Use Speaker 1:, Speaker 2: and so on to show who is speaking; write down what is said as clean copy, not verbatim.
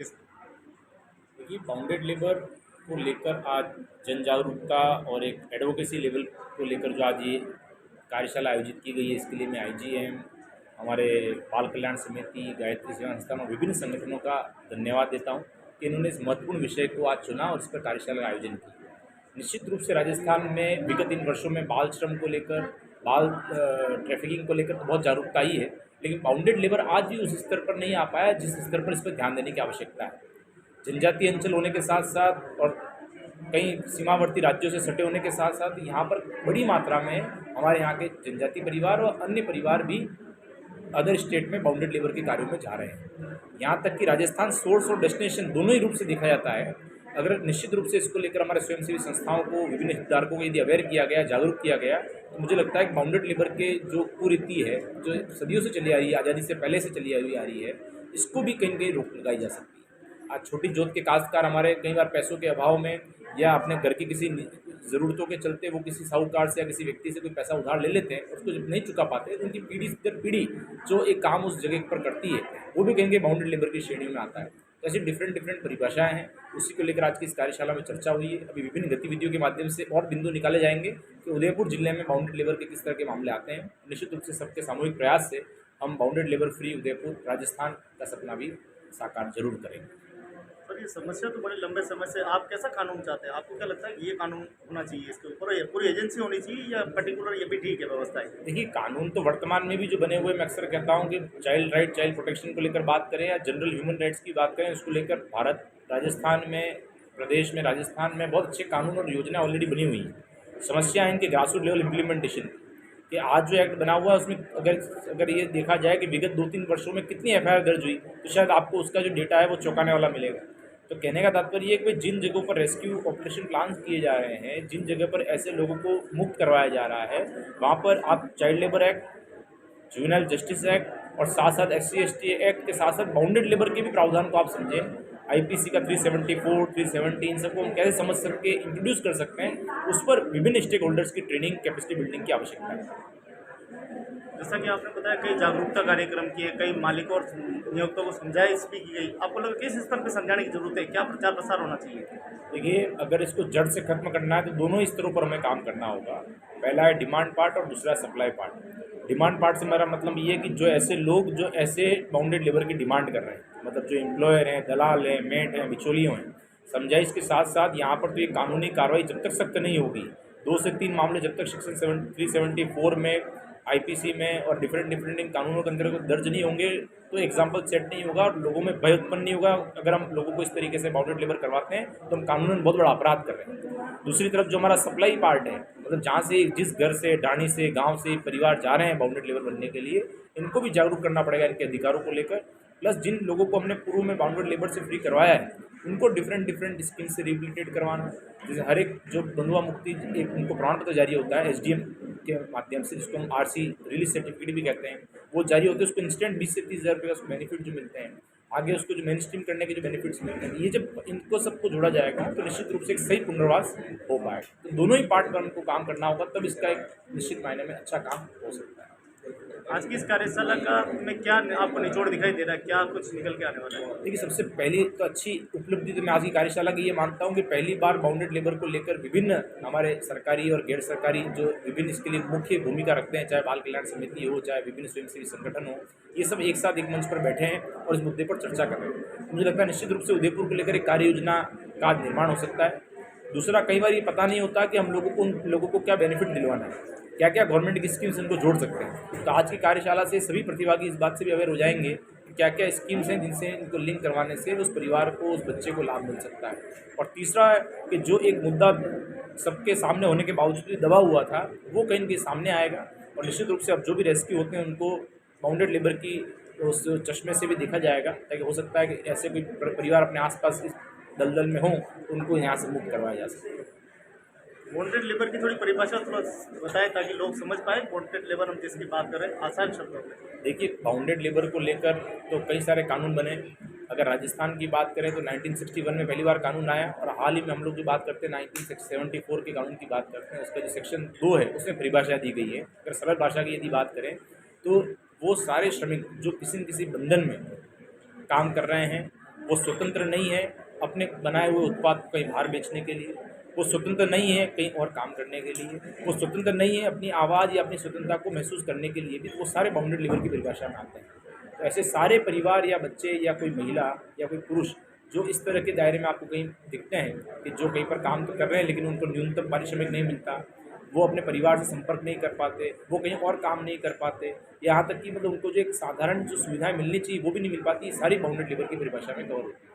Speaker 1: इस
Speaker 2: देखिए, bounded labour को लेकर आज जन जागरूकता और एक एडवोकेसी लेवल को लेकर जो आज ये कार्यशाला आयोजित की गई है, इसके लिए मैं आईजीएम, हमारे बाल कल्याण समिति, गायत्री सेवा संस्थान और विभिन्न संगठनों का धन्यवाद देता हूँ कि इन्होंने इस महत्वपूर्ण विषय को आज चुना और इस पर कार्यशाला का आयोजन किया। निश्चित रूप से राजस्थान में विगत इन वर्षों में बाल श्रम को लेकर, बाल ट्रैफिकिंग को लेकर तो बहुत जागरूकता आई है, लेकिन बाउंडेड लेबर आज भी उस स्तर पर नहीं आ पाया जिस स्तर पर इस पर ध्यान देने की आवश्यकता है। जनजातीय अंचल होने के साथ साथ और कई सीमावर्ती राज्यों से सटे होने के साथ साथ यहाँ पर बड़ी मात्रा में हमारे यहाँ के जनजातीय परिवार और अन्य परिवार भी अदर स्टेट में बाउंडेड लेबर के कार्यों में जा रहे हैं। यहाँ तक कि राजस्थान सोर्स और डेस्टिनेशन दोनों ही रूप से देखा जाता है। अगर निश्चित रूप से इसको लेकर हमारे स्वयंसेवी संस्थाओं को, विभिन्न हितधारकों को यदि अवेयर किया गया, जागरूक किया गया, तो मुझे लगता है कि बाउंडेड लेबर के जो कुरीति है, जो सदियों से चली आ रही है, आज़ादी से पहले से चली आ रही है, इसको भी कहीं न कहीं रोक लगाई जा सकती है। आज छोटी जोत के काश्तकार हमारे कई बार पैसों के अभाव में या अपने घर की किसी ज़रूरतों के चलते वो किसी साहूकार से या किसी व्यक्ति से कोई पैसा उधार ले लेते हैं और उसको जब नहीं चुका पाते तो उनकी पीढ़ी दर पीढ़ी जो एक काम उस जगह पर करती है, वो भी कहेंगे बाउंडेड लेबर की श्रेणी में आता है। तो ऐसी डिफरेंट डिफरेंट परिभाषाएं हैं, उसी को लेकर आज की इस कार्यशाला में चर्चा हुई है। अभी विभिन्न गतिविधियों के माध्यम से और बिंदु निकाले जाएंगे कि उदयपुर जिले में बाउंडेड लेबर के किस तरह के मामले आते हैं। निश्चित रूप से सबके सामूहिक प्रयास से हम bounded labour free Udaipur Rajasthan का सपना भी साकार जरूर करेंगे।
Speaker 1: सर, ये समस्या तो बड़े लंबे समय से आप कैसा कानून चाहते हैं? आपको क्या लगता है कि ये कानून होना चाहिए, इसके ऊपर ये पूरी एजेंसी होनी चाहिए या पर्टिकुलर ये भी ठीक है व्यवस्था है?
Speaker 2: देखिए, कानून तो वर्तमान में भी जो बने हुए, मैं अक्सर कहता हूँ कि चाइल्ड राइट, चाइल्ड प्रोटेक्शन को लेकर बात करें या जनरल ह्यूमन राइट्स की बात करें, उसको लेकर भारत, राजस्थान में, प्रदेश में, राजस्थान में बहुत अच्छे कानून और योजना ऑलरेडी बनी हुई हैं। समस्या है इनके ग्रासरूट लेवल इम्प्लीमेंटेशन कि आज जो एक्ट बना हुआ है उसमें अगर अगर ये देखा जाए कि विगत 2-3 वर्षों में कितनी एफआईआर दर्ज हुई, तो शायद आपको उसका जो डेटा है वो चौंकाने वाला मिलेगा। तो कहने का तात्पर्य ये है कि भाई जिन जगहों पर रेस्क्यू ऑपरेशन प्लान किए जा रहे हैं, जिन जगह पर ऐसे लोगों को मुक्त करवाया जा रहा है, वहाँ पर आप child labour act, juvenile justice act और साथ साथ SC/ST एक्ट के साथ साथ बाउंडेड लेबर के भी प्रावधान को आप समझें। आईपीसी का 374, 370, इन सबको हम कैसे समझ सके, इंट्रोड्यूस कर सकते हैं, उस पर विभिन्न स्टेक होल्डर्स की ट्रेनिंग, कैपेसिटी बिल्डिंग की आवश्यकता है।
Speaker 1: जैसा कि आपने बताया कई जागरूकता कार्यक्रम किए, कई मालिकों और नियोक्ताओं को समझाइश भी की गई। आपको लगा किस स्तर पर समझाने की जरूरत है? क्या प्रचार प्रसार होना चाहिए?
Speaker 2: देखिए, अगर इसको जड़ से खत्म करना है तो दोनों ही स्तरों पर हमें काम करना होगा। पहला है डिमांड पार्ट और दूसरा सप्लाई पार्ट। डिमांड पार्ट से मेरा मतलब ये है कि जो ऐसे लोग जो ऐसे बाउंडेड लेबर की डिमांड कर रहे हैं, मतलब जो एम्प्लॉयर हैं, दलाल हैं, मेट हैं, बिचौलियों हैं, समझाइश के साथ साथ यहाँ पर तो ये कानूनी कार्रवाई जब तक सख्त नहीं होगी, 2 से 3 मामले जब तक सेक्शन 374 में, आईपीसी में और डिफरेंट डिफरेंट इन कानूनों के अंतर्गत दर्ज नहीं होंगे, तो एग्जाम्पल सेट नहीं होगा और लोगों में भय उत्पन्न नहीं होगा। अगर हम लोगों को इस तरीके से बाउंडेड लेबर करवाते हैं तो हम कानूनन बहुत बड़ा अपराध कर रहे हैं। दूसरी तरफ जो हमारा सप्लाई पार्ट है, मतलब जहाँ से जिस घर से, ढाणी से, गांव से परिवार जा रहे हैं बाउंडेड लेबर बनने के लिए, इनको भी जागरूक करना पड़ेगा इनके अधिकारों को लेकर। प्लस जिन लोगों को हमने पूर्व में बाउंडेड लेबर से फ्री करवाया है, उनको डिफरेंट डिफरेंट स्कीम से रिहेबिलिटेट करवाना। जैसे हर एक जो बंधुआ मुक्ति एक उनको प्रमाण पत्र जारी होता है SDM के माध्यम से, जिसको हम RC रिलीज सर्टिफिकेट भी कहते हैं, वो जारी होते हैं। उसको इंस्टेंट 20 से 30 हज़ार रुपये का बेनिफिट जो मिलते हैं, आगे उसको जो मेन स्ट्रीम करने के जो बेनिफिट्स मिलते हैं, ये जब इनको सबको जोड़ा जाएगा तो निश्चित रूप से एक सही पुनर्वास हो पाएगा। तो दोनों ही पार्ट पर हमको काम करना होगा, तब इसका एक निश्चित मायने में अच्छा काम हो सकता है।
Speaker 1: आज की इस कार्यशाला का में क्या आपको निचोड़ दिखाई दे रहा है? क्या कुछ निकल के आने वाला है?
Speaker 2: देखिए, सबसे पहली तो अच्छी उपलब्धि तो मैं आज की कार्यशाला की ये मानता हूँ कि पहली बार बाउंडेड लेबर को लेकर विभिन्न हमारे सरकारी और गैर सरकारी जो विभिन्न इसके लिए मुख्य भूमिका रखते हैं, चाहे बाल कल्याण समिति हो, चाहे विभिन्न स्वयंसेवी संगठन हो, ये सब एक साथ एक मंच पर बैठे हैं और इस मुद्दे पर चर्चा कर रहे हैं। मुझे लगता है निश्चित रूप से उदयपुर को लेकर एक कार्य योजना का निर्माण हो सकता है। दूसरा, कई बार ये पता नहीं होता कि हम लोगों को, उन लोगों को क्या बेनिफिट दिलवाना है, क्या क्या गवर्नमेंट की स्कीम्स इनको जोड़ सकते हैं। तो आज की कार्यशाला से सभी प्रतिभागी इस बात से भी अवेयर हो जाएंगे कि क्या क्या स्कीम्स हैं जिनसे इनको लिंक करवाने से उस परिवार को, उस बच्चे को लाभ मिल सकता है। और तीसरा है कि जो एक मुद्दा सबके सामने होने के बावजूद भी दबा हुआ था, वो कहीं न कहीं सामने आएगा और निश्चित रूप से अब जो भी रेस्क्यू होते हैं उनको बाउंडेड लेबर की उस चश्मे से भी देखा जाएगा, ताकि हो सकता है कि ऐसे कोई परिवार अपने आसपास इस दलदल में हों तो उनको यहाँ से मुक्त करवाया जा सके।
Speaker 1: बॉन्डेड लेबर की थोड़ी परिभाषा थोड़ा बताएं ताकि लोग समझ पाए बॉन्डेड लेबर हम जिसकी बात कर रहे हैं आसान शब्दों में।
Speaker 2: देखिए, बाउंडेड लेबर को लेकर तो कई सारे कानून बने। अगर राजस्थान की बात करें तो 1961 में पहली बार कानून आया और हाल ही में हम लोग जो बात करते हैं 1974 के कानून की बात करते हैं, उसका जो सेक्शन 2 है उसमें परिभाषा दी गई है। अगर सरल भाषा की यदि बात करें तो वो सारे श्रमिक जो किसी न किसी बंधन में काम कर रहे हैं, वो स्वतंत्र नहीं है अपने बनाए हुए उत्पाद को कहीं बाहर बेचने के लिए, वो स्वतंत्र नहीं है कहीं और काम करने के लिए, वो स्वतंत्र नहीं है अपनी आवाज़ या अपनी स्वतंत्रता को महसूस करने के लिए भी, वो सारे बाउंडेड लेबर की परिभाषा में आते हैं। तो ऐसे सारे परिवार या बच्चे या कोई महिला या कोई पुरुष जो इस तरह के दायरे में आपको कहीं दिखते हैं कि जो कहीं पर काम तो कर रहे हैं लेकिन उनको न्यूनतम पारिश्रमिक नहीं मिलता, वो अपने परिवार से संपर्क नहीं कर पाते, वो कहीं और काम नहीं कर पाते, यहाँ तक कि मतलब उनको जो एक साधारण जो सुविधाएं मिलनी चाहिए वो भी नहीं मिल पाती, ये सारी बाउंडेड लेबर की परिभाषा में कवर होती है।